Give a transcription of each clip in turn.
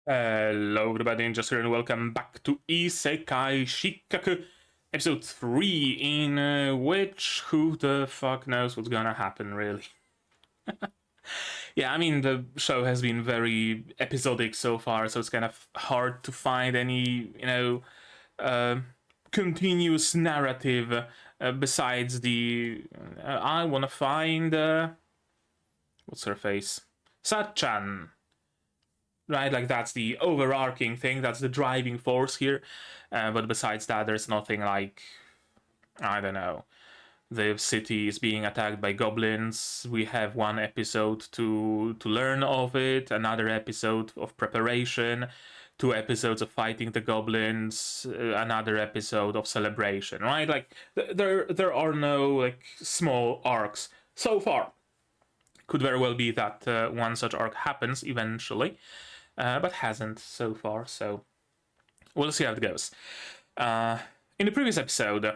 Hello everybody, just here and welcome back to Isekai Shikkaku, episode 3, in which who the fuck knows what's gonna happen, really. Yeah, I mean, the show has been very episodic so far, so it's kind of hard to find any, uh, continuous narrative besides the... I wanna find... what's her face? Sachan. Right, like that's the overarching thing, that's the driving force here. But besides that, there's nothing like, I don't know, the city is being attacked by goblins. We have one episode to learn of it, another episode of preparation, 2 episodes of fighting the goblins, another episode of celebration. Right, like there are no like small arcs so far. Could very well be that one such arc happens eventually. But hasn't so far, so we'll see how it goes. In the previous episode,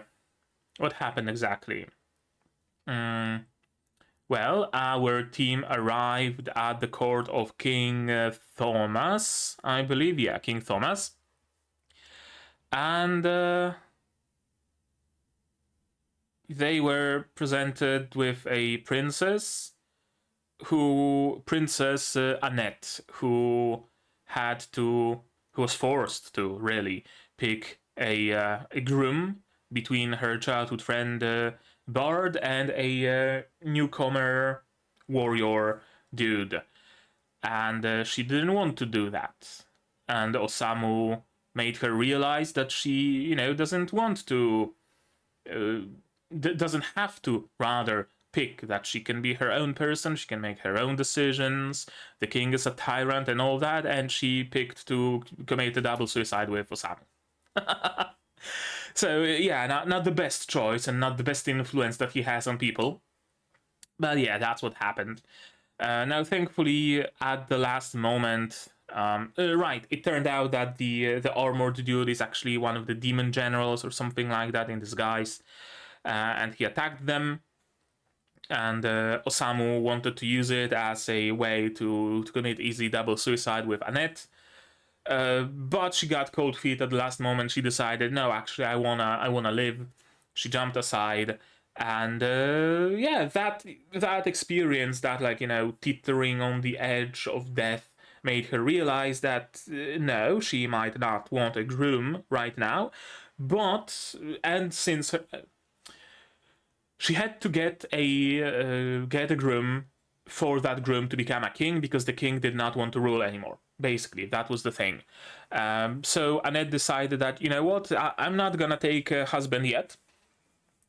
what happened exactly? Well, our team arrived at the court of King Thomas, I believe. Yeah, King Thomas. And they were presented with a princess, Princess Annette, who was forced to really pick a groom between her childhood friend Bard and a newcomer warrior dude, and she didn't want to do that. And Osamu made her realize that she, doesn't want to, doesn't have to, rather pick, that she can be her own person, she can make her own decisions, the king is a tyrant and all that, and she picked to commit a double suicide with Osamu. So yeah, not the best choice and not the best influence that he has on people, but yeah, that's what happened. Now thankfully at the last moment, right, it turned out that the armored dude is actually one of the demon generals or something like that in disguise, and he attacked them. And Osamu wanted to use it as a way to commit easy double suicide with Annette. But she got cold feet at the last moment. She decided, no, actually, I wanna live. She jumped aside, and yeah, that experience, that teetering on the edge of death, made her realize that no, she might not want a groom right now, but and since she had to get a groom for that groom to become a king, because the king did not want to rule anymore. Basically, that was the thing. So Annette decided that, you know what, I'm not gonna take a husband yet,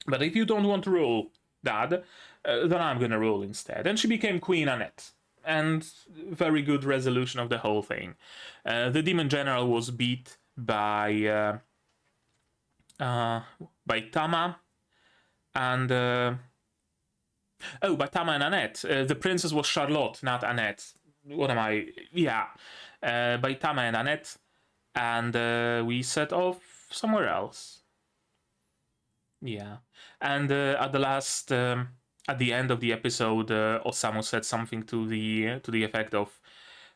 but if you don't want to rule, Dad, then I'm gonna rule instead. And she became Queen Annette. And very good resolution of the whole thing. The demon general was beat by Tama. And by Tama and Annette. The princess was Charlotte, not Annette. What am I? Yeah, by Tama and Annette, and we set off somewhere else. Yeah, and at the end of the episode, Osamu said something to the effect of,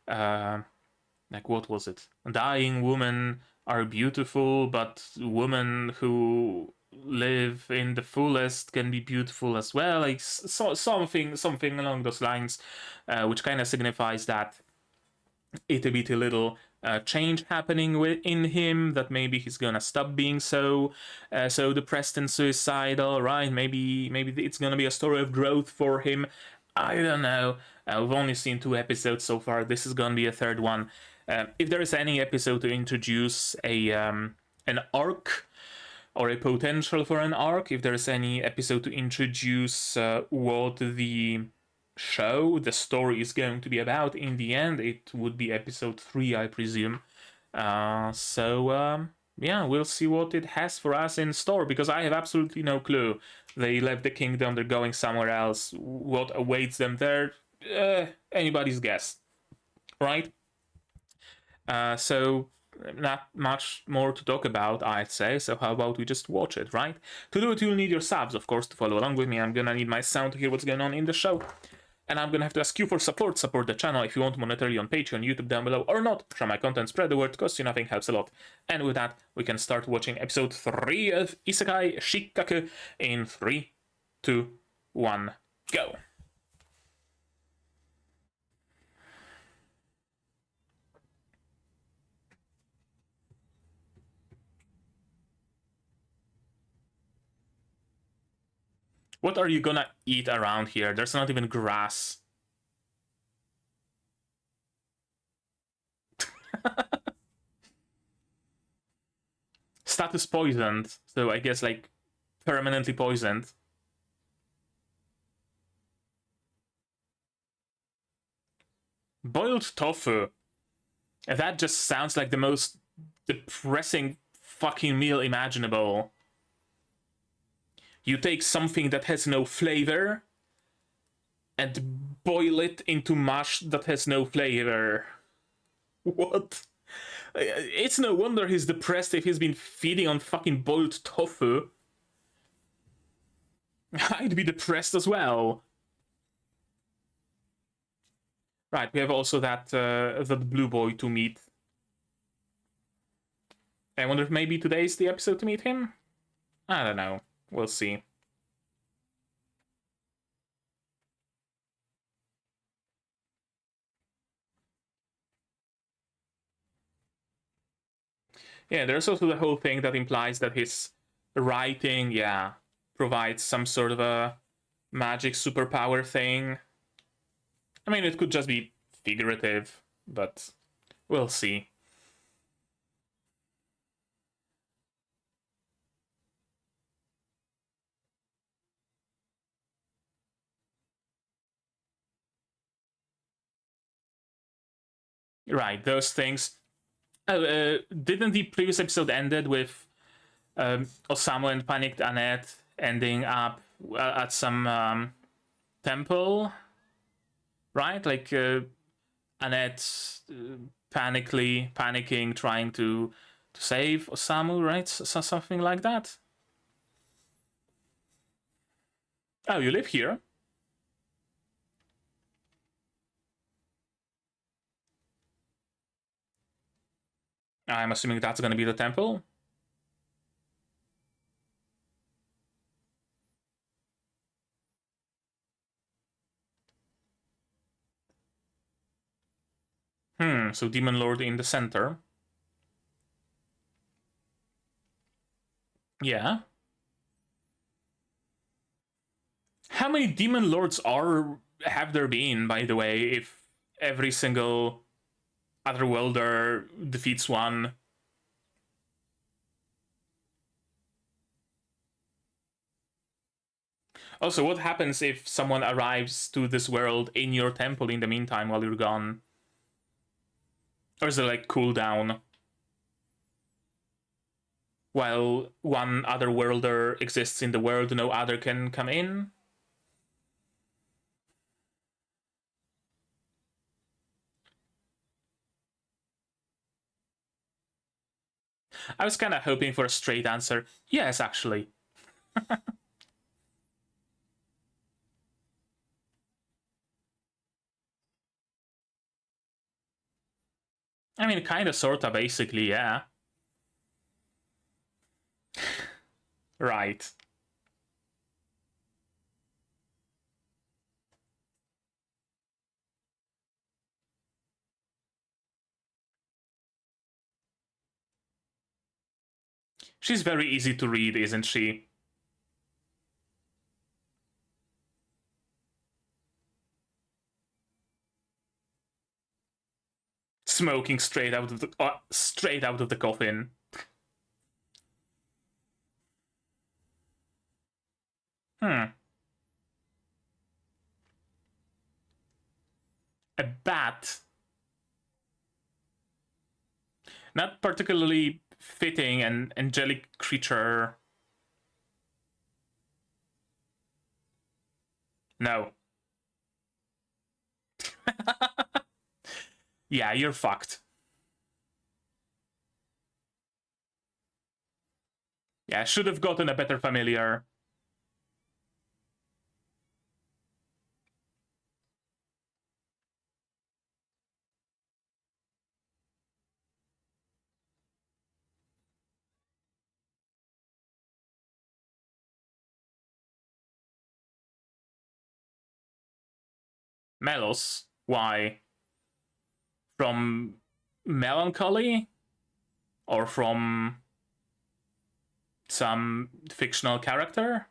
like, what was it? Dying women are beautiful, but women who live in the fullest can be beautiful as well, like something along those lines, which kind of signifies that it'll be a little change happening in him, that maybe he's gonna stop being so depressed and suicidal, right? Maybe it's gonna be a story of growth for him. I don't know. We've only seen 2 episodes so far. This is gonna be a third one. If there is any episode to introduce an arc, or a potential for an arc, if there's any episode to introduce what the story is going to be about in the end, it would be episode 3, I presume. Yeah, we'll see what it has for us in store, because I have absolutely no clue. They left the kingdom, they're going somewhere else. What awaits them there? Anybody's guess, right? So not much more to talk about, I'd say, so how about we just watch it, right? To do it, you'll need your subs, of course, to follow along with me. I'm gonna need my sound to hear what's going on in the show. And I'm gonna have to ask you for support. Support the channel if you want monetarily on Patreon, YouTube down below, or not. Share my content, spread the word, costs you nothing, helps a lot. And with that, we can start watching episode 3 of Isekai Shikkaku in 3, 2, 1, go. What are you gonna eat around here? There's not even grass. Status poisoned, so I guess like permanently poisoned. Boiled tofu. That just sounds like the most depressing fucking meal imaginable. You take something that has no flavor and boil it into mush that has no flavor. What? It's no wonder he's depressed if he's been feeding on fucking boiled tofu. I'd be depressed as well. Right, we have also that blue boy to meet. I wonder if maybe today's the episode to meet him? I don't know. We'll see. Yeah, there's also the whole thing that implies that his writing, yeah, provides some sort of a magic superpower thing. I mean, it could just be figurative, but we'll see. Right, those things. Didn't the previous episode ended with Osamu and Panicked Annette ending up at some temple? Right? Like Annette panicking, trying to save Osamu, right? Something like that. Oh, you live here? I'm assuming that's gonna be the temple. So Demon Lord in the center. Yeah. How many Demon Lords have there been, by the way, if every single Otherworlder defeats one? Also, what happens if someone arrives to this world in your temple in the meantime while you're gone? Or is it like cooldown? While one Otherworlder exists in the world, no other can come in? I was kind of hoping for a straight answer. Yes, actually. I mean, kind of, sorta, basically, yeah. Right. She's very easy to read, isn't she? Smoking straight out of the coffin. Hmm. A bat. Not particularly fitting an angelic creature. No. Yeah, you're fucked. Yeah, should have gotten a better familiar. Melos. Why? From melancholy? Or from some fictional character?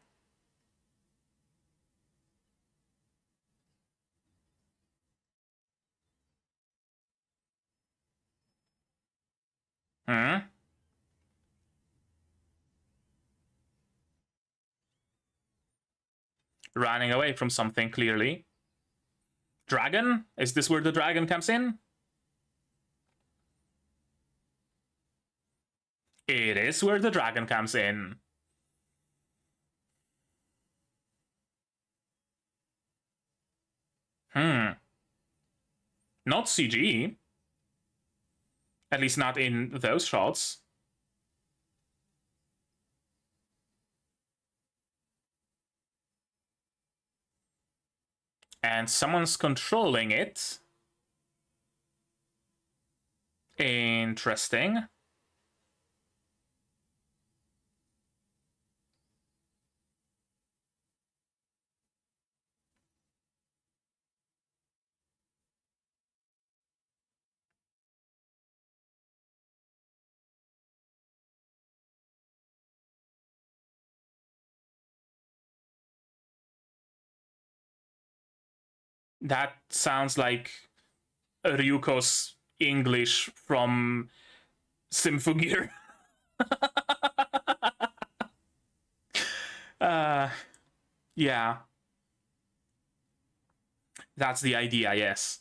Hmm? Running away from something, clearly. Dragon? Is this where the dragon comes in? It is where the dragon comes in. Not CG. At least not in those shots. And someone's controlling it. Interesting. That sounds like Ryuko's English from Symphogear. Yeah. That's the idea, yes.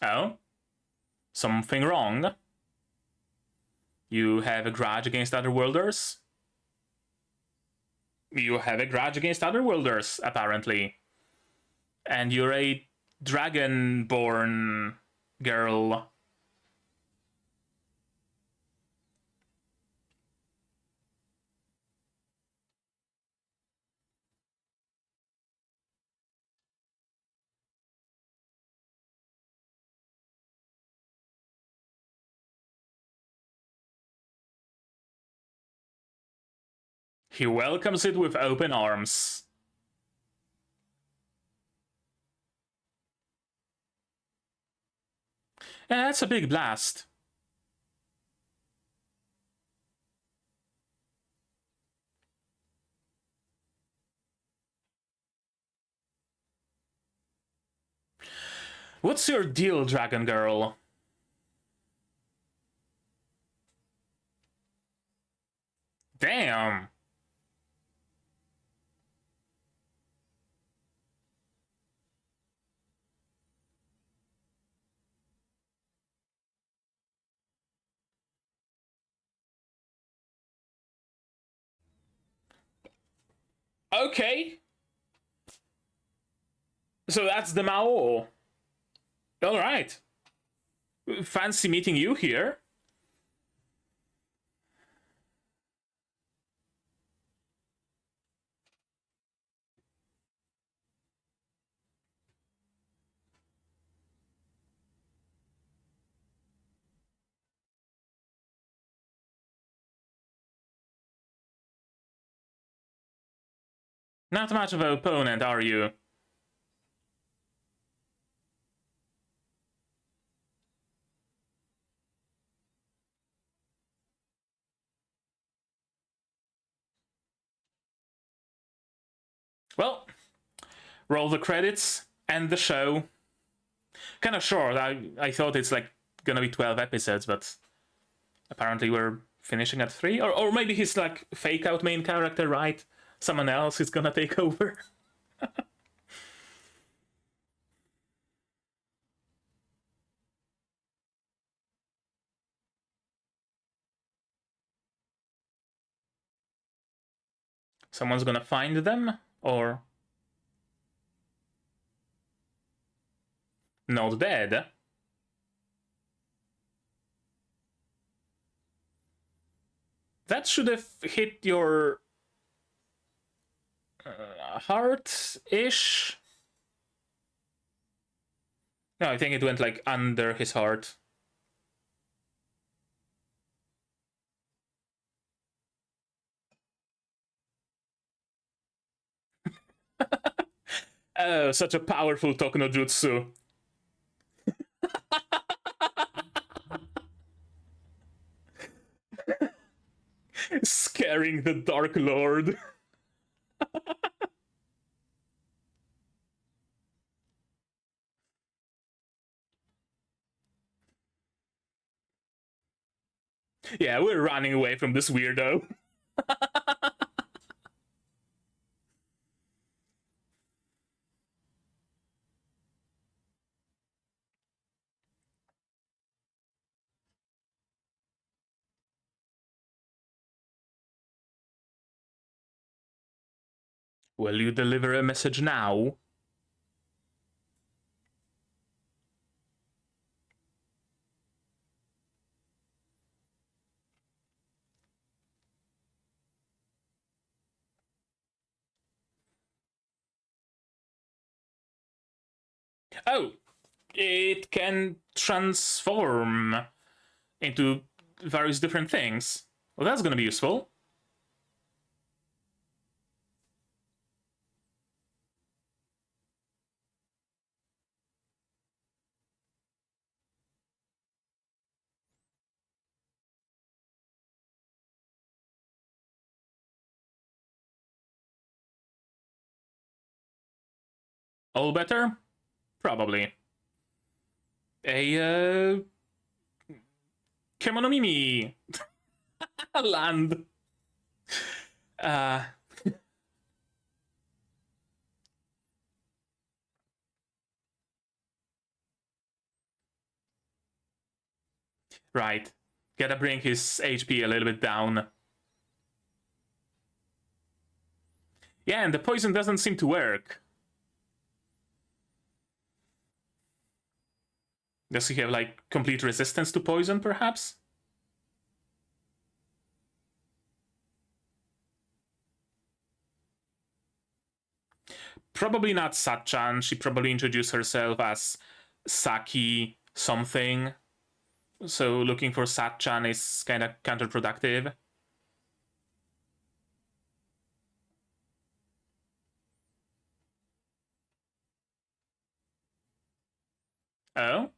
Oh? Something wrong? You have a grudge against other worlders? You have a grudge against other worlders, apparently. And you're a dragon-born girl. He welcomes it with open arms. Yeah, that's a big blast. What's your deal, Dragon Girl? Damn. Okay. So that's the Mao. Alright. Fancy meeting you here. Not much of an opponent, are you? Well, roll the credits, end the show. Kind of short. I thought it's like gonna be 12 episodes, but apparently we're finishing at 3. Or maybe he's like fake out main character, right? Someone else is gonna take over. Someone's gonna find them, or not dead. That should have hit your heart-ish. No, I think it went like under his heart. Oh, such a powerful Toku no Jutsu. Scaring the Dark Lord. Yeah, we're running away from this weirdo. Will you deliver a message now? Oh, it can transform into various different things. Well, that's gonna be useful. All better? Probably. A, Kemono Mimi land. Uh, right. Gotta bring his HP a little bit down. Yeah, and the poison doesn't seem to work. Does he have, like, complete resistance to poison, perhaps? Probably not Satchan. She probably introduced herself as Saki something. So looking for Satchan is kind of counterproductive. Oh?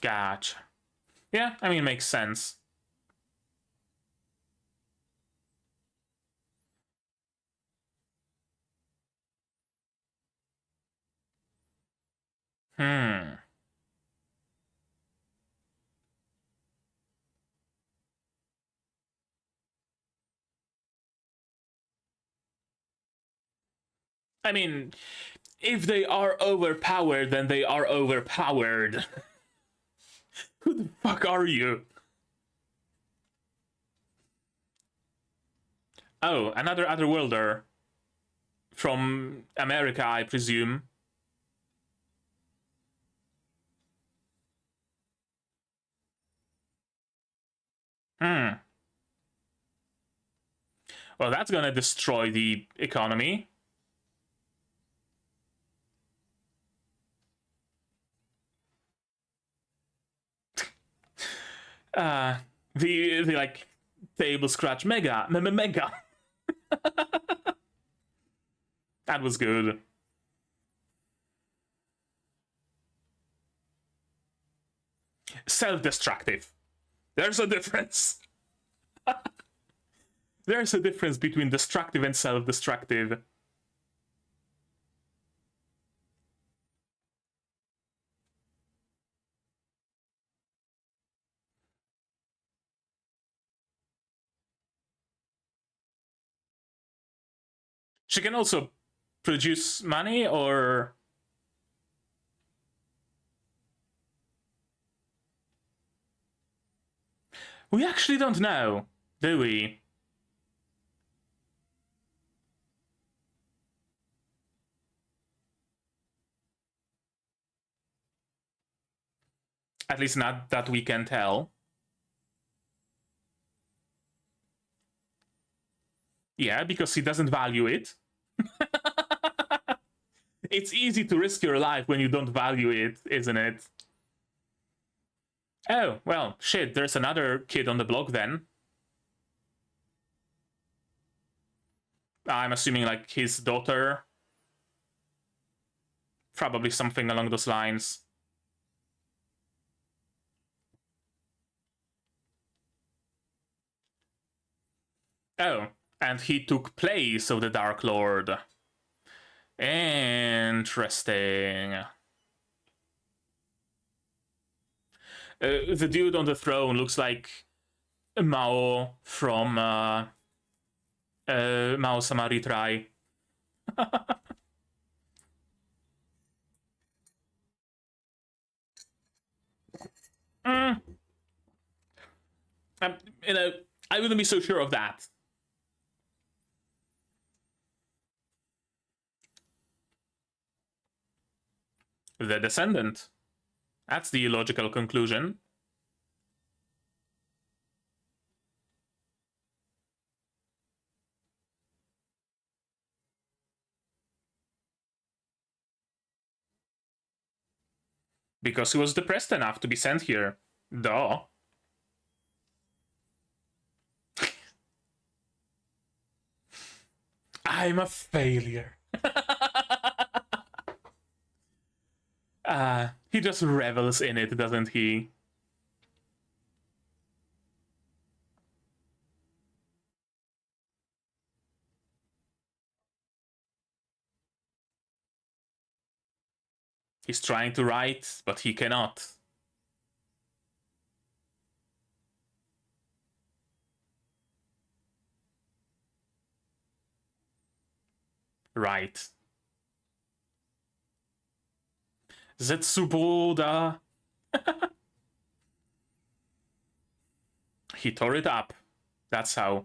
Gotcha. Yeah, I mean, makes sense. Hmm. I mean, if they are overpowered, then they are overpowered. Who the fuck are you? Oh, another Otherworlder. From America, I presume. Hmm. Well, that's gonna destroy the economy. Uh, the like table scratch mega. That was good. Self-destructive. There's a difference. There's a difference between destructive and self-destructive. She can also produce money, or we actually don't know, do we? At least not that we can tell. Yeah, because he doesn't value it. It's easy to risk your life when you don't value it, isn't it? Oh, well, shit, there's another kid on the block then. I'm assuming like his daughter. Probably something along those lines. Oh, and he took place of the Dark Lord. Interesting. The dude on the throne looks like Mao from Mao Sama Retry. mm. You know, I wouldn't be so sure of that. The descendant. That's the logical conclusion. Because he was depressed enough to be sent here. Duh. I'm a failure. He just revels in it, doesn't he? He's trying to write, but he cannot. Right. Zetsuboda. He tore it up. That's how.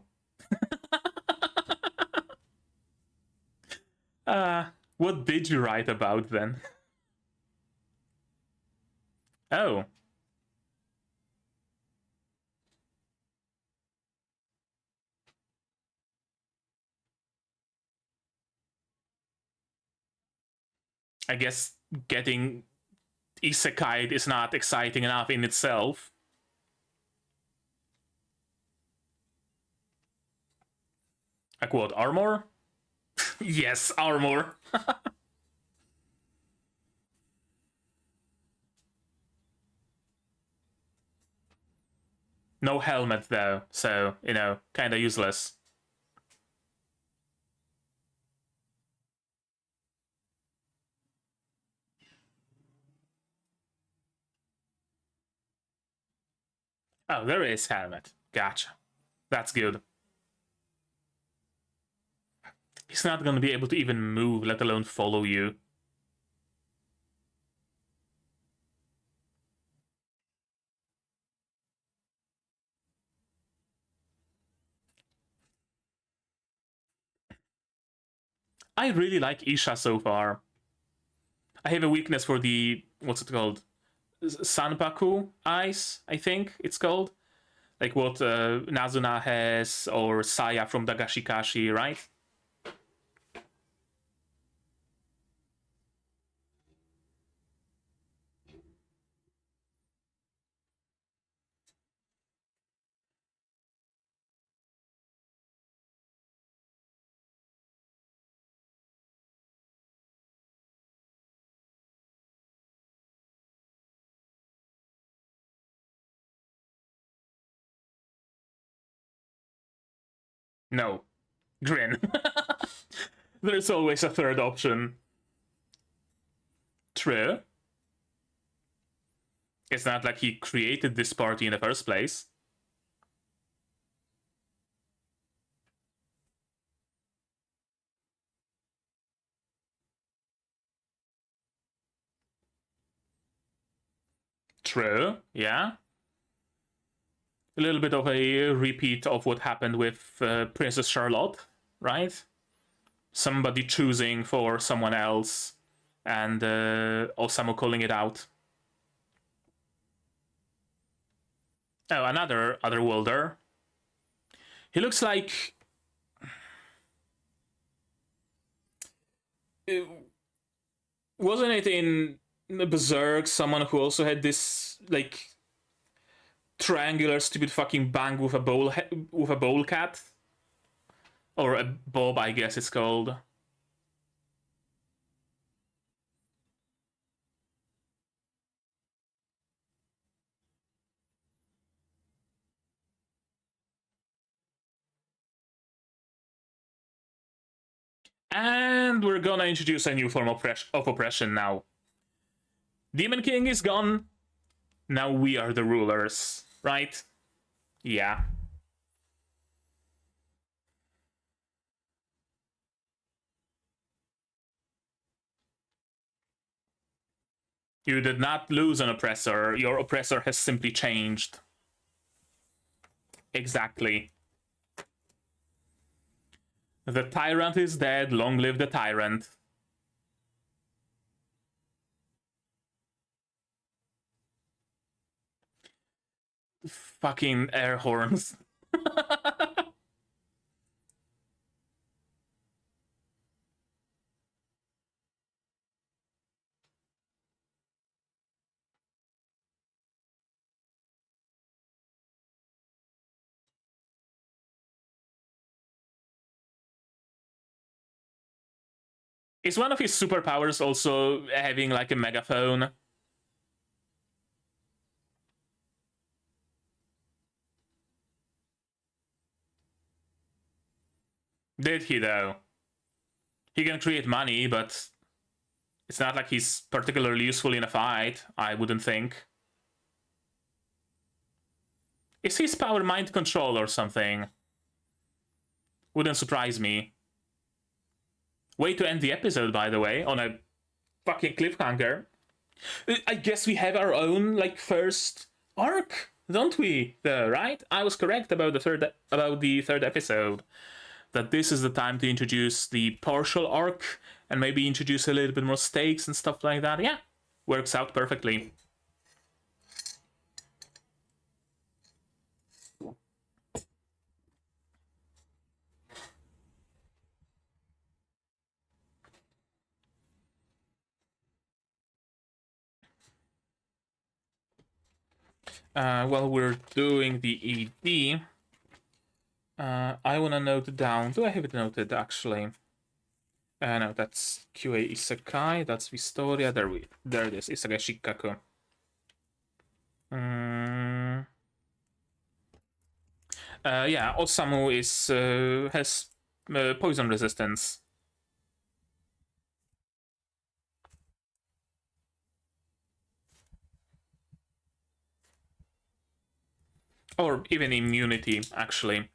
What did you write about then? Oh. I guess getting Isekai is not exciting enough in itself. Like what, armor? Yes, armor. No helmet though, so, you know, kinda useless. Oh, there is helmet. Gotcha. That's good. He's not gonna be able to even move, let alone follow you. I really like Isha so far. I have a weakness for the, what's it called? Sanpaku eyes, I think it's called. Like what Nazuna has, or Saya from Dagashikashi, right? No. Grin. There's always a third option. True. It's not like he created this party in the first place. True, yeah. A little bit of a repeat of what happened with Princess Charlotte, right? Somebody choosing for someone else and Osamu calling it out. Oh, another Otherworlder. He looks like... Wasn't it in Berserk someone who also had this, like, triangular stupid fucking bang with a bowl cat? Or a Bob, I guess it's called. And we're gonna introduce a new form of oppression now. Demon King is gone. Now we are the rulers, right? Yeah. You did not lose an oppressor. Your oppressor has simply changed. Exactly. The tyrant is dead. Long live the tyrant. Fucking air horns. Is one of his superpowers also having like a megaphone? Did he though? He can create money, but it's not like he's particularly useful in a fight, I wouldn't think. Is his power mind control or something? Wouldn't surprise me. Way to end the episode, by the way, on a fucking cliffhanger. I guess we have our own, like, first arc, don't we? Though, right? I was correct about the third episode. That this is the time to introduce the partial arc and maybe introduce a little bit more stakes and stuff like that. Yeah, works out perfectly. While we're doing the ED, I want to note down. Do I have it noted actually? No, that's QA Isekai. That's Vistoria. There it is. Isekai Shikkaku. Yeah, Osamu has poison resistance. Or even immunity, actually.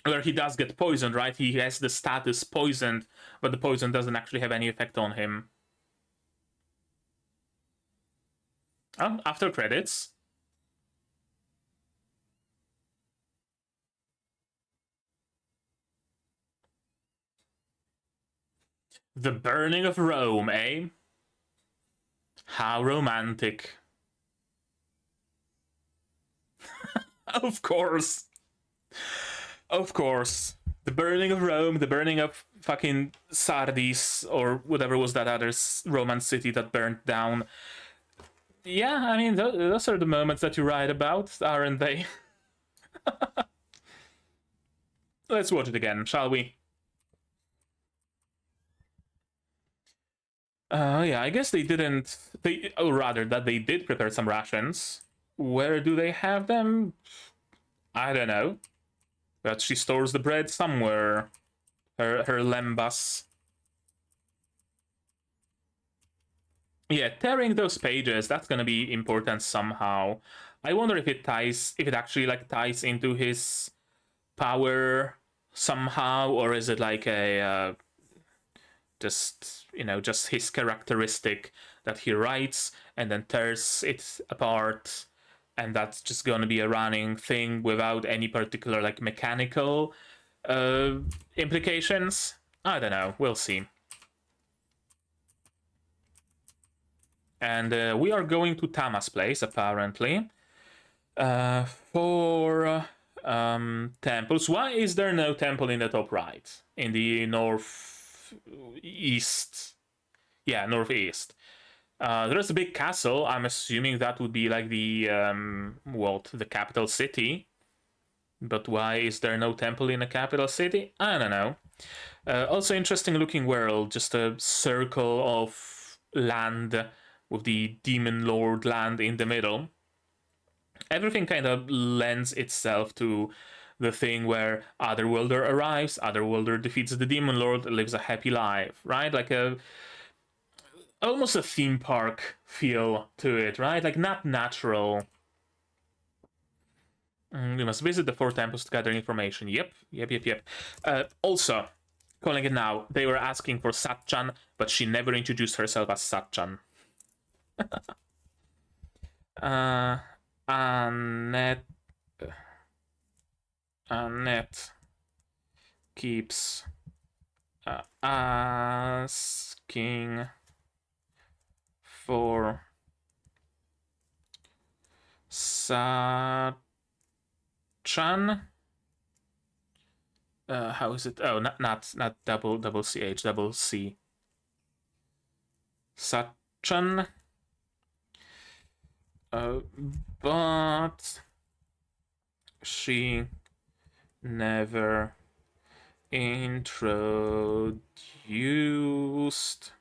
Where he does get poisoned, right? He has the status poisoned, but the poison doesn't actually have any effect on him. Oh, after credits. The burning of Rome, eh? How romantic. Of course. Of course. The burning of Rome, the burning of fucking Sardis, or whatever was that other Roman city that burned down. Yeah, I mean, those are the moments that you write about, aren't they? Let's watch it again, shall we? Yeah, I guess they didn't. Oh, rather, that they did prepare some rations. Where do they have them? I don't know. But she stores the bread somewhere. Her lembas. Yeah, tearing those pages, that's gonna be important somehow. I wonder if it actually like ties into his power somehow, or is it like a just just his characteristic that he writes and then tears it apart, and that's just gonna be a running thing without any particular like mechanical implications. I don't know. We'll see. And we are going to Tama's place, apparently, for temples. Why is there no temple in the top right? In the northeast? Yeah, northeast. There's a big castle. I'm assuming that would be like the the capital city. But why is there no temple in a capital city? I don't know. Also interesting looking world, just a circle of land with the Demon Lord land in the middle. Everything kind of lends itself to the thing where Otherworlder arrives, Otherworlder defeats the Demon Lord, lives a happy life, right? Like almost a theme park feel to it, right? Like not natural. We must visit the 4 temples to gather information. Yep. Also, calling it now, they were asking for Satchan, but she never introduced herself as Satchan. Annette keeps asking for Satchan. How is it? Oh, not double CH, double C. Satchan. But she never introduced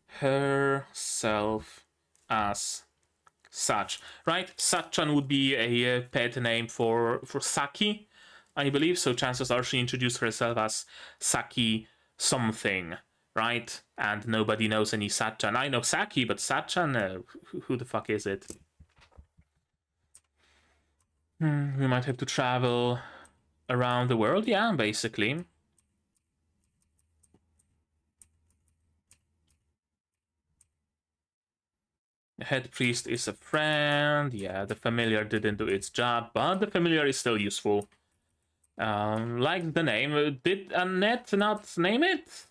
herself as such, right? Satchan would be a pet name for Saki, I believe, so chances are she introduced herself as Saki something, right? And nobody knows any Satchan. I know Saki, but Satchan, who the fuck is it? We might have to travel around the world, yeah, basically. The head priest is a friend. Yeah, the familiar didn't do its job, but the familiar is still useful. Like the name. Did Annette not name it?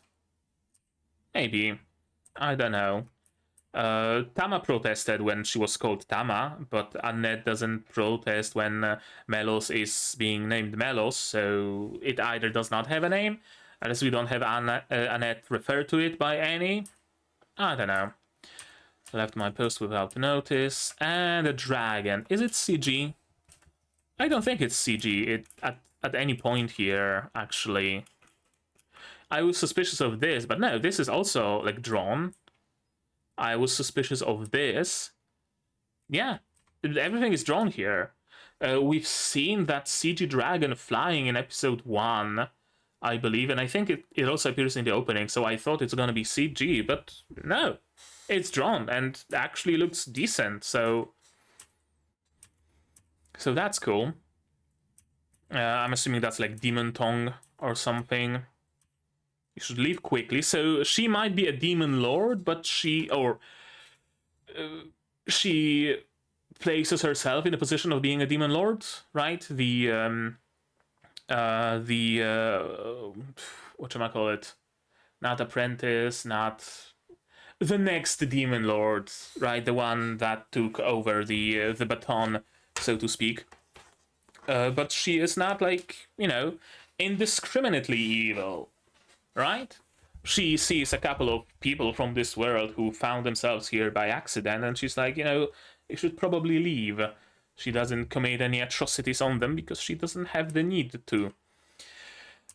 Maybe. I don't know. Tama protested when she was called Tama, but Annette doesn't protest when Melos is being named Melos, so it either does not have a name, unless we don't have Annette refer to it by any. I don't know. Left my post without notice. And a dragon. Is it CG? I don't think it's CG at any point here, actually. I was suspicious of this, but no, this is also, like, drawn. I was suspicious of this. Yeah, everything is drawn here. We've seen that CG dragon flying in episode 1, I believe, and I think it also appears in the opening, so I thought it's gonna be CG, but no. It's drawn and actually looks decent, so that's cool. I'm assuming that's like demon tongue or something. You should leave quickly. So she might be a demon lord, but she places herself in a position of being a demon lord, right? Whatchamacallit? Not apprentice, not the next demon lord, right? The one that took over the baton, so to speak. But she is not, like, indiscriminately evil, right? She sees a couple of people from this world who found themselves here by accident, and she's like, you should probably leave. She doesn't commit any atrocities on them because she doesn't have the need to.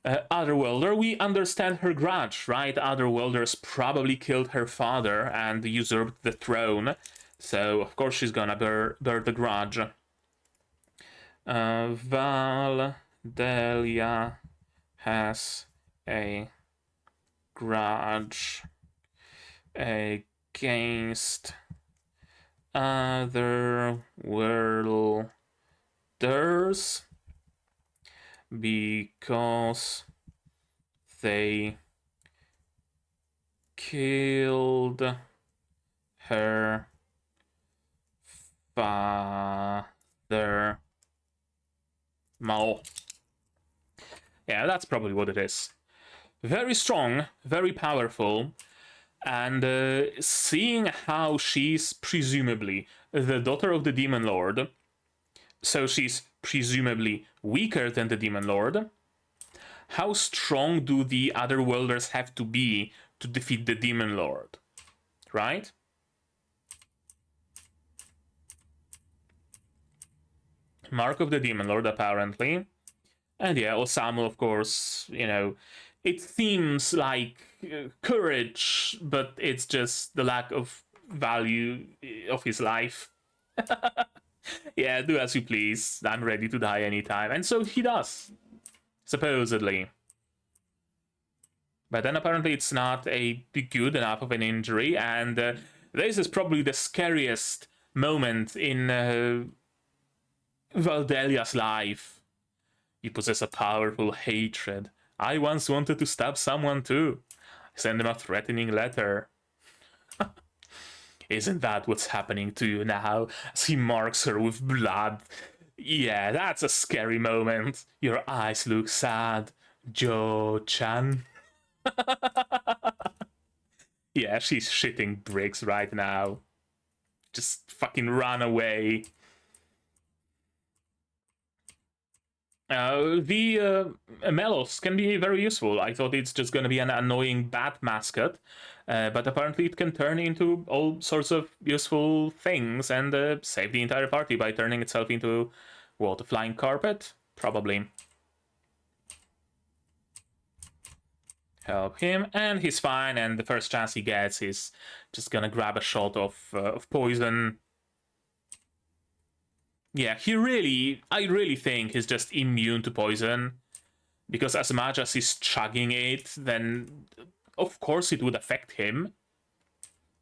Otherworlder, we understand her grudge, right? Otherworlders probably killed her father and usurped the throne, so of course she's gonna bear the grudge. Valdelia has a grudge against Otherworlders because they killed her father. Mao. Yeah, that's probably what it is. Very strong, very powerful, and seeing how she's presumably the daughter of the Demon Lord, so she's presumably weaker than the Demon Lord, how strong do the Otherworlders have to be to defeat the Demon Lord, right? Mark of the Demon Lord, apparently. And yeah, Osamu, of course, you know, it seems like courage, but it's just the lack of value of his life. Yeah, do as you please. I'm ready to die anytime. And so he does, supposedly. But then apparently it's not a good enough of an injury, and this is probably the scariest moment in Valdelia's life. You possess a powerful hatred. I once wanted to stab someone too. I sent him a threatening letter. Isn't that what's happening to you now? As he marks her with blood. Yeah, that's a scary moment. Your eyes look sad, Jo-chan. Yeah, she's shitting bricks right now. Just fucking run away. The Melos can be very useful. I thought it's just going to be an annoying bat mascot, but apparently it can turn into all sorts of useful things and save the entire party by turning itself into, what, a flying carpet? Probably. Help him, and he's fine, and the first chance he gets, he's just gonna grab a shot of poison. Yeah, I really think he's just immune to poison. Because as much as he's chugging it, then of course it would affect him.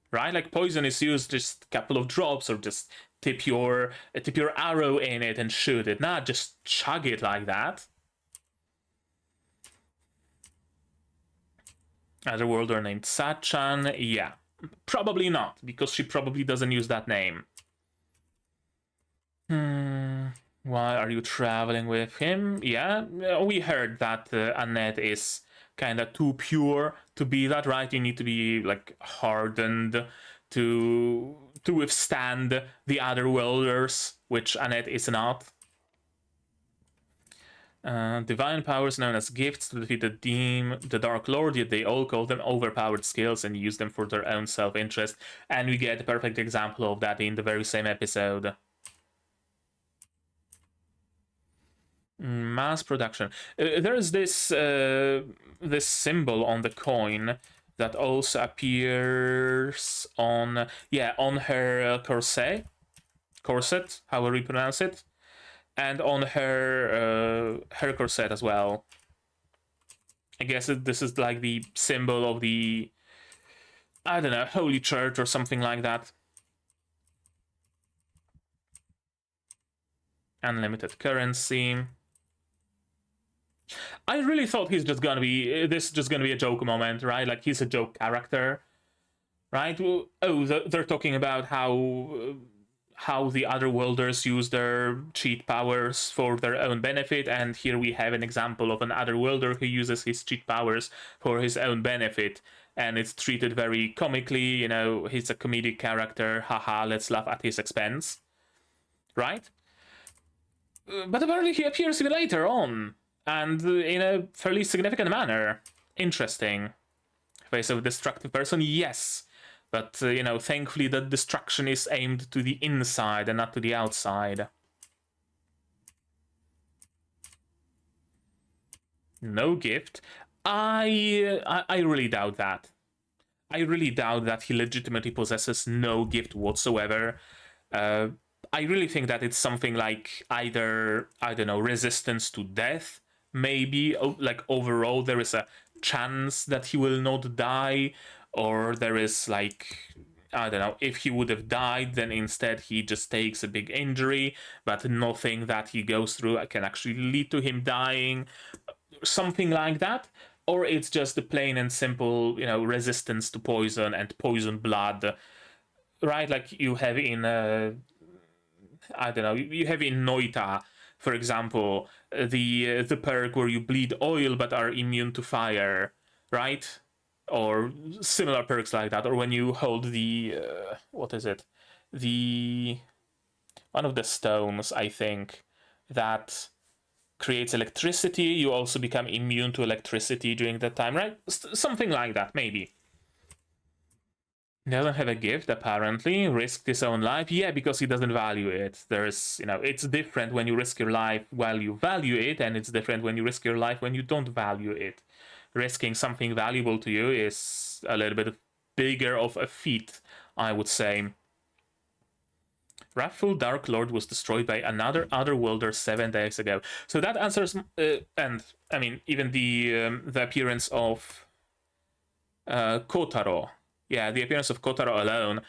Right? Like poison is used just a couple of drops, or just tip your arrow in it and shoot it. Not just chug it like that. Other worlder named Sachan, yeah. Probably not, because she probably doesn't use that name. Why are you traveling with him? Yeah, we heard that Annette is kind of too pure to be that, right? You need to be like hardened to withstand the other worlders, which Annette is not. Divine powers known as gifts to defeat the Dark Lord, yet they all call them overpowered skills and use them for their own self-interest. And we get a perfect example of that in the very same episode. Mass production. There's this this symbol on the coin that also appears on her corset, however you pronounce it, and on her corset as well. I guess this is like the symbol of the, I don't know, Holy Church or something like that. Unlimited currency. I really thought this is just gonna be a joke moment, right? Like he's a joke character, right? Oh, they're talking about how the other worlders use their cheat powers for their own benefit, and here we have an example of an other worlder who uses his cheat powers for his own benefit, and it's treated very comically. You know, he's a comedic character. Haha, let's laugh at his expense, right? But apparently he appears later on, and in a fairly significant manner. Interesting. Face of a destructive person, yes. But, you know, thankfully that destruction is aimed to the inside and not to the outside. No gift. I really doubt that. I really doubt that he legitimately possesses no gift whatsoever. I really think that it's something like either, I don't know, resistance to death, maybe, like overall there is a chance that he will not die, or there is like, I don't know, if he would have died, then instead he just takes a big injury, but nothing that he goes through can actually lead to him dying, something like that. Or it's just a plain and simple, you know, resistance to poison and poison blood, right? Like you have in I don't know, you have in Noita, for example, the perk where you bleed oil but are immune to fire, right? Or similar perks like that. Or when you hold the what is it? The one of the stones, I think, that creates electricity. You also become immune to electricity during that time, right? Something like that, maybe. Doesn't have a gift, apparently. Risked his own life. Yeah, because he doesn't value it. There's, it's different when you risk your life while you value it, and it's different when you risk your life when you don't value it. Risking something valuable to you is a little bit bigger of a feat, I would say. Wrathful Dark Lord was destroyed by another Otherworlder 7 days ago. So that answers, and I mean, even the appearance of Kotaro. Yeah, the appearance of Kotaro alone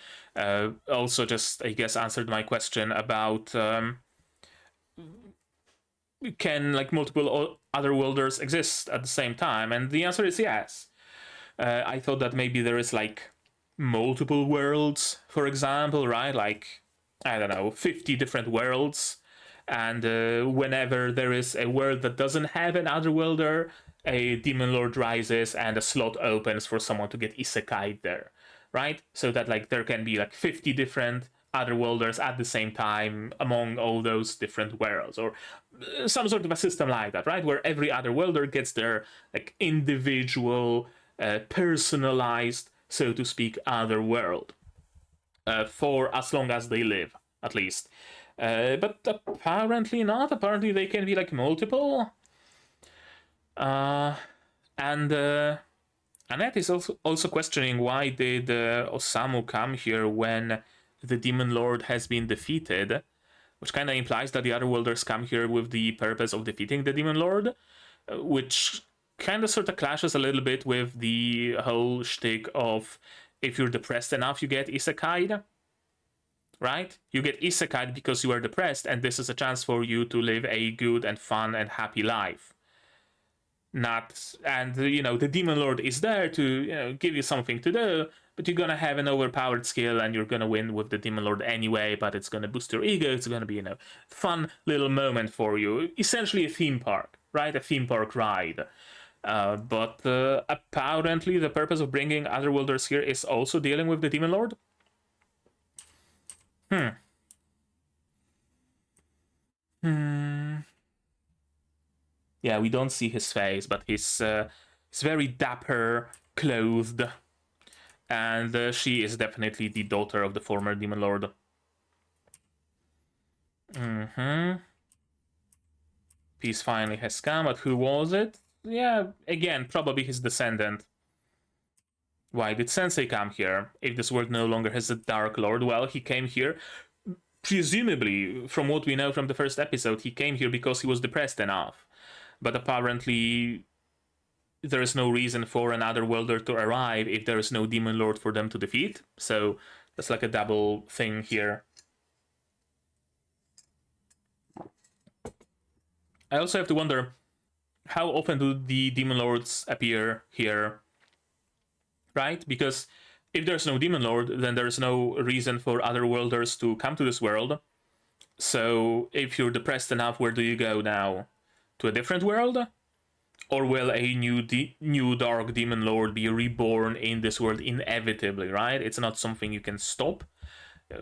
also just, I guess, answered my question about can like multiple Otherworlders exist at the same time, and the answer is yes. I thought that maybe there is like multiple worlds, for example, right? Like, I don't know, 50 different worlds, and whenever there is a world that doesn't have an Otherworlder, a Demon Lord rises and a slot opens for someone to get isekai'd there, right? So that like there can be like 50 different Otherworlders at the same time among all those different worlds, or some sort of a system like that, right? Where every Otherworlder gets their like individual, personalized, so to speak, Otherworld for as long as they live, at least. But apparently not. Apparently they can be like multiple. And Annette is also questioning why did Osamu come here when the Demon Lord has been defeated, which kind of implies that the Otherworlders come here with the purpose of defeating the Demon Lord, which kind of sort of clashes a little bit with the whole shtick of if you're depressed enough, you get isekai'd, right? You get isekai'd because you are depressed, and this is a chance for you to live a good and fun and happy life. Not, and the Demon Lord is there to give you something to do, but you're gonna have an overpowered skill and you're gonna win with the Demon Lord anyway, but it's gonna boost your ego, it's gonna be fun little moment for you. Essentially a theme park, right? A theme park ride. But apparently the purpose of bringing Otherworlders here is also dealing with the Demon Lord. Yeah, we don't see his face, but he's very dapper, clothed, and she is definitely the daughter of the former Demon Lord. Peace finally has come, but who was it? Yeah, again, probably his descendant. Why did Sensei come here? If this world no longer has a Dark Lord, well, he came here, presumably, from what we know from the first episode, he came here because he was depressed enough. But apparently, there is no reason for an Otherworlder to arrive if there is no Demon Lord for them to defeat. So that's like a double thing here. I also have to wonder, how often do the Demon Lords appear here? Right? Because if there's no Demon Lord, then there's no reason for Otherworlders to come to this world. So if you're depressed enough, where do you go now? To a different world? Or will a new Dark Demon Lord be reborn in this world inevitably, right? It's not something you can stop.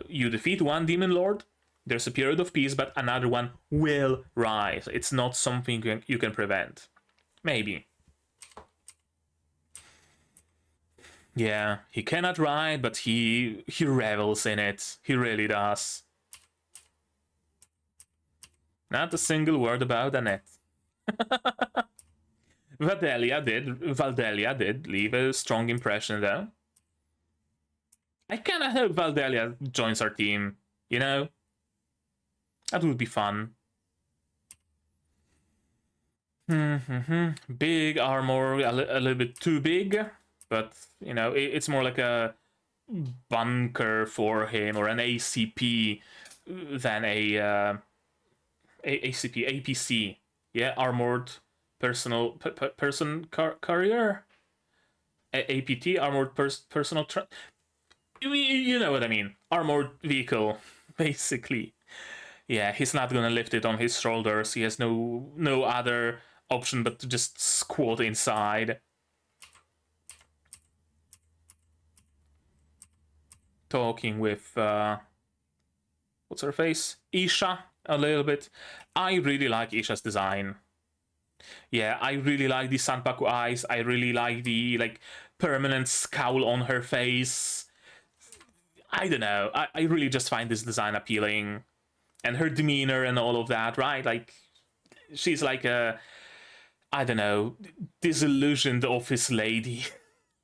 You defeat one Demon Lord, there's a period of peace, but another one will rise. It's not something you can prevent. Maybe. Yeah, he cannot ride, but he revels in it. He really does. Not a single word about Annette. Valdelia did leave a strong impression, though. I kind of hope Valdelia joins our team, That would be fun. Big armor, a little bit too big, but, it's more like a bunker for him, or an ACP than a APC. Yeah, armored personal carrier. APT, armored personal. You know what I mean? Armored vehicle, basically. Yeah, he's not gonna lift it on his shoulders. He has no other option but to just squat inside. Talking with what's her face? Isha, a little bit. I really like Isha's design. Yeah, I really like the Sanpaku eyes. I really like the permanent scowl on her face. I don't know. I really just find this design appealing, and her demeanor and all of that, right? Like, she's like a, I don't know, disillusioned office lady,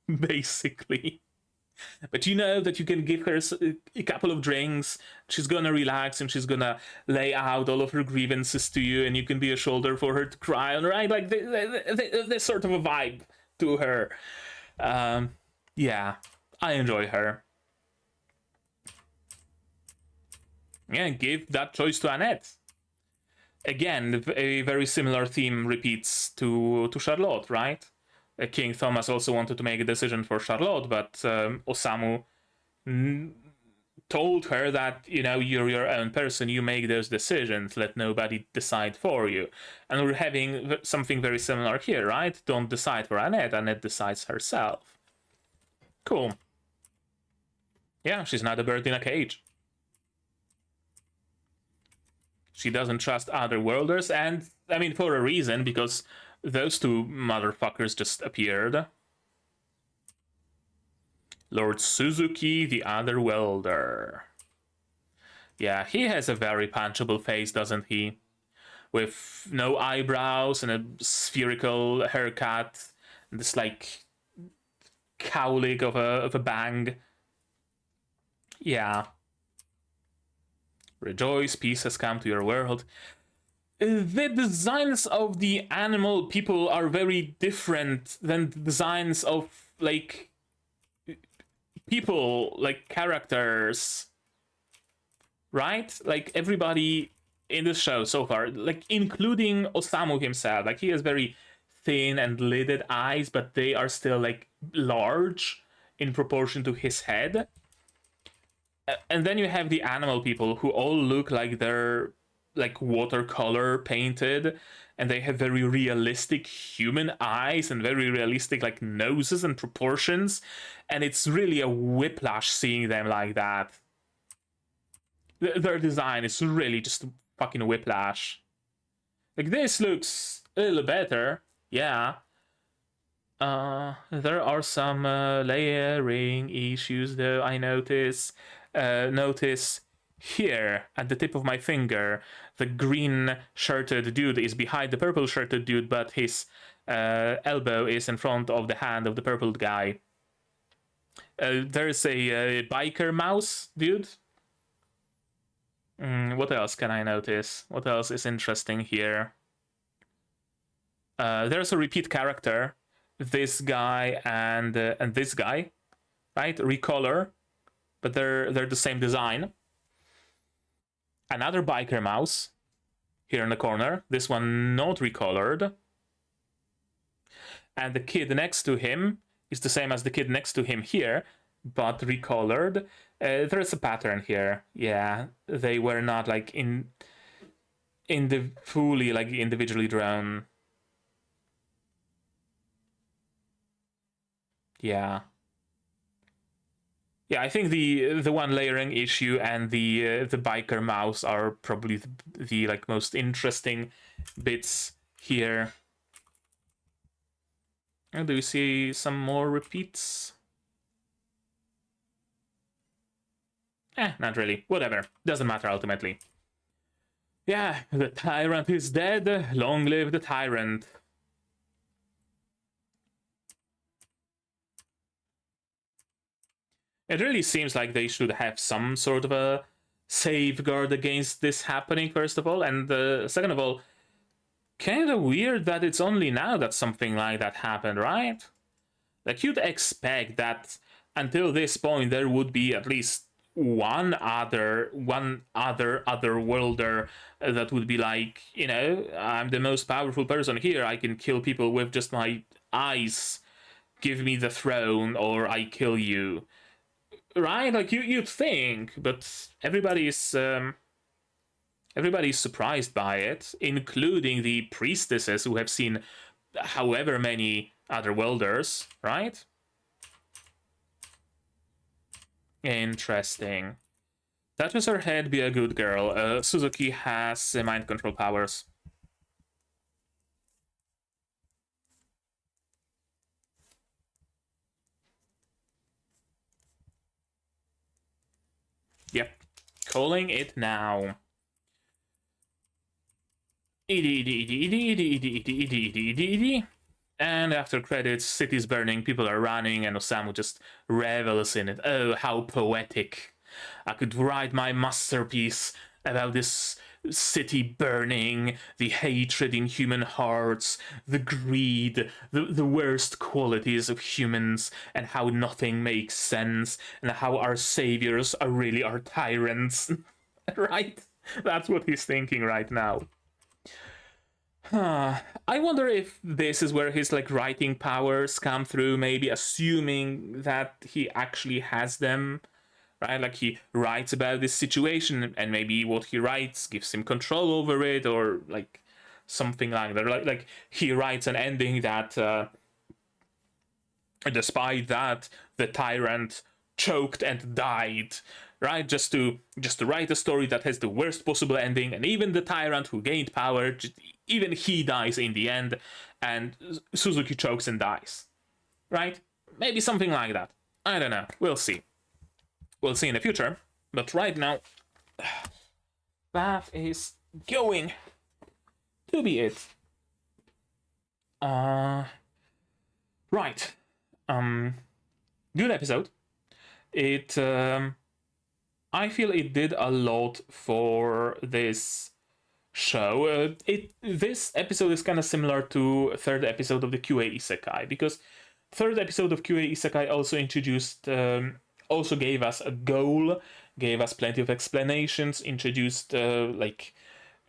basically. But you know that you can give her a couple of drinks, she's gonna relax and she's gonna lay out all of her grievances to you, and you can be a shoulder for her to cry on, right? Like, there's sort of a vibe to her. Yeah, I enjoy her. Yeah, give that choice to Annette. Again, a very similar theme repeats to Charlotte, right? King Thomas also wanted to make a decision for Charlotte, but Osamu told her that, you know, you're your own person, you make those decisions, let nobody decide for you. And we're having something very similar here, right? Don't decide for Annette, Annette decides herself. Cool. Yeah, she's not a bird in a cage. She doesn't trust other worlders, and I mean, for a reason, because those two motherfuckers just appeared. Lord Suzuki, the other welder. Yeah, he has a very punchable face, doesn't he? With no eyebrows and a spherical haircut, and this like cowlick of a bang. Yeah. Rejoice, peace has come to your world. The designs of the animal people are very different than the designs of, like, people, like characters, right? Like, everybody in the show so far, like, including Osamu himself, like, he has very thin and lidded eyes, but they are still, like, large in proportion to his head. And then you have the animal people who all look like they're like watercolor painted, and they have very realistic human eyes and very realistic like noses and proportions, and it's really a whiplash seeing them like that. Their design is really just fucking whiplash. Like, this looks a little better, yeah. There are some layering issues though, I notice. Notice here at the tip of my finger, the green shirted dude is behind the purple shirted dude, but his elbow is in front of the hand of the purple guy. There's a biker mouse dude. What else can I notice? What else is interesting here? There's a repeat character. This guy and this guy, right? Recolor, but they're the same design. Another biker mouse here in the corner. This one not recolored. And the kid next to him is the same as the kid next to him here, but recolored. There's a pattern here. Yeah, they were not like in the fully like individually drawn. Yeah. Yeah, I think the one layering issue and the biker mouse are probably the like most interesting bits here. And do you see some more repeats? Not really. Whatever. Doesn't matter ultimately. Yeah, the tyrant is dead. Long live the tyrant. It really seems like they should have some sort of a safeguard against this happening, first of all, and second of all, kind of weird that it's only now that something like that happened, right? Like, you'd expect that until this point there would be at least one other worlder that would be like, you know, I'm the most powerful person here, I can kill people with just my eyes, give me the throne or I kill you. Right? Like, you'd think, but everybody's surprised by it, including the priestesses who have seen however many other welders, right? Interesting. Touches her head, be a good girl. Suzuki has mind control powers. calling it now. And after credits, city's burning, people are running, and Osamu just revels in it. Oh, how poetic. I could write my masterpiece about this city burning, the hatred in human hearts, the greed, the worst qualities of humans, and how nothing makes sense, and how our saviors are really our tyrants. Right? That's what he's thinking right now. I wonder if this is where his like writing powers come through, maybe assuming that he actually has them, right? Like he writes about this situation and maybe what he writes gives him control over it, or like something like that. Like he writes an ending that despite that the tyrant choked and died, right? Just to write a story that has the worst possible ending, and even the tyrant who gained power, even he dies in the end, and Suzuki chokes and dies, right? Maybe something like that. I don't know. We'll see. We'll see in the future. But right now, that is going to be it. Right. Good episode. It I feel it did a lot for this show. This episode is kind of similar to third episode of the QA Isekai, because third episode of QA Isekai also introduced, also gave us a goal, gave us plenty of explanations, introduced like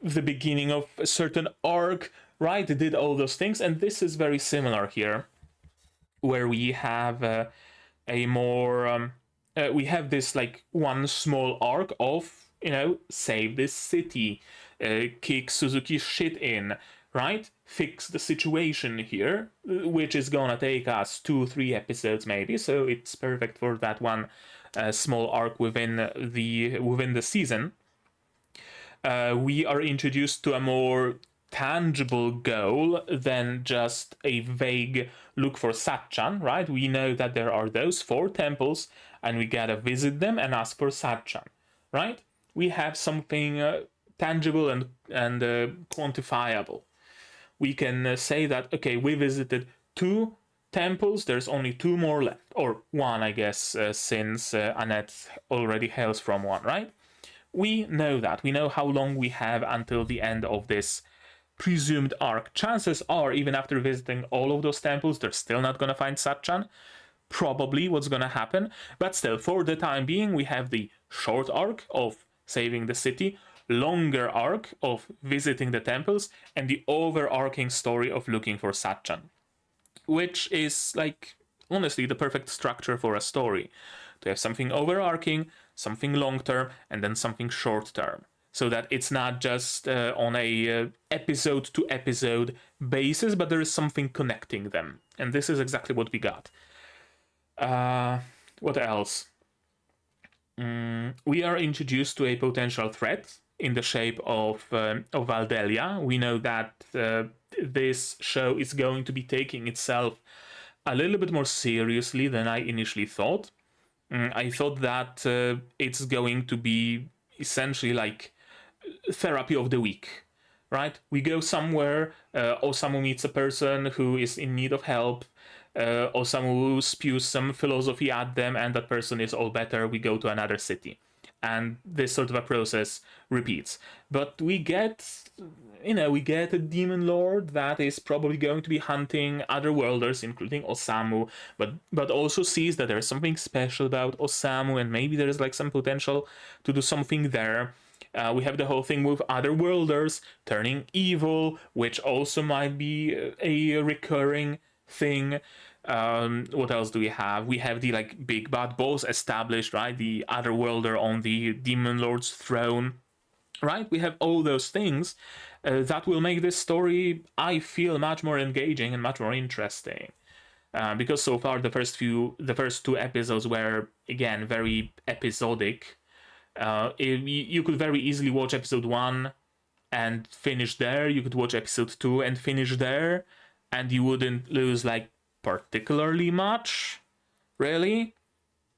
the beginning of a certain arc, right? It did all those things, and this is very similar here, where we have a more we have this like one small arc of, you know, save this city, kick Suzuki's shit in, right? Fix the situation here, which is gonna take us 2-3 episodes maybe, so it's perfect for that one small arc within the season. We are introduced to a more tangible goal than just a vague look for Satchan, right? We know that there are those 4 temples and we gotta visit them and ask for Satchan, right? We have something tangible and quantifiable. We can say that, okay, we visited 2 temples, there's only 2 more left, or 1, I guess, since Annette already hails from 1, right? We know that. We know how long we have until the end of this presumed arc. Chances are, even after visiting all of those temples, they're still not gonna find Satchan. Probably what's gonna happen. But still, for the time being, we have the short arc of saving the city, longer arc of visiting the temples, and the overarching story of looking for Satchan. Which is, like, honestly, the perfect structure for a story. To have something overarching, something long-term, and then something short-term. So that it's not just on a episode-to-episode basis, but there is something connecting them. And this is exactly what we got. What else? We are introduced to a potential threat in the shape of Valdelia. We know that this show is going to be taking itself a little bit more seriously than I initially thought. I thought that it's going to be essentially like therapy of the week, right? We go somewhere, Osamu meets a person who is in need of help, Osamu spews some philosophy at them, and that person is all better, we go to another city. And this sort of a process repeats. But we get a demon lord that is probably going to be hunting other worlders, including Osamu, but also sees that there's something special about Osamu, and maybe there's like some potential to do something there. We have the whole thing with other worlders turning evil, which also might be a recurring thing. What else do we have? We have the like big bad boss established, right? The other worlder on the demon lord's throne, right? We have all those things that will make this story, I feel, much more engaging and much more interesting. Because so far the first 2 episodes were, again, very episodic. You could very easily watch episode 1 and finish there. You could watch episode 2 and finish there, and you wouldn't lose like particularly much, really.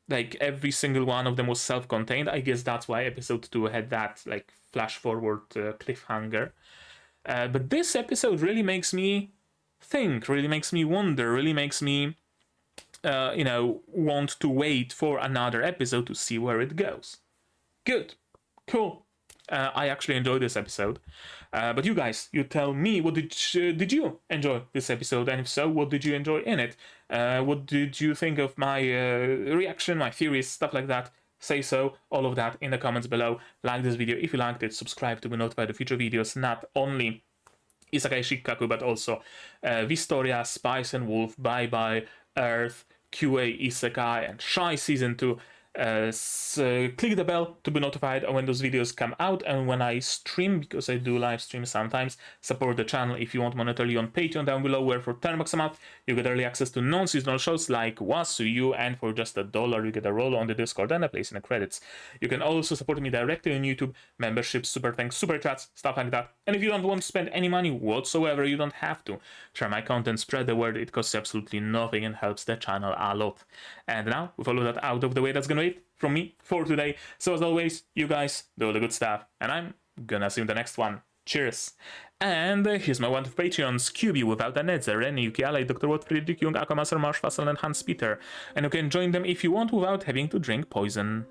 like every single one of them was self-contained. I guess that's why episode 2 had that like flash forward cliffhanger. But this episode really makes me think, really makes me wonder, really makes me want to wait for another episode to see where it goes. Good, cool. I actually enjoyed this episode. But you guys, you tell me, what did you enjoy this episode? And if so, what did you enjoy in it? What did you think of my reaction, my theories, stuff like that? Say so, all of that in the comments below. Like this video if you liked it, subscribe to be notified of future videos, not only Isekai Shikkaku, but also Vistoria, Spice and Wolf, Bye Bye, Earth, QA Isekai, and Shy Season 2. Click the bell to be notified when those videos come out, and when I stream, because I do live stream sometimes. Support the channel if you want monetarily on Patreon down below, where for $10 a month you get early access to non-seasonal shows like Wasuyu, and for just $1 you get a role on the Discord and a place in the credits. You can also support me directly on YouTube, memberships, super thanks, super chats, stuff like that. And if you don't want to spend any money whatsoever, you don't have to. Share my content, spread the word, it costs absolutely nothing and helps the channel a lot. And now, with all of that out of the way, that's gonna be it from me for today. So as always, you guys do all the good stuff, and I'm gonna see you in the next one. Cheers! And here's my one of Patreons: QB, Without a Nether, Renny, Yuki Ali, Dr. Watt, Friedrich Jung, Akamaster, Marsh, Fassel, and Hans Peter. And you can join them if you want without having to drink poison.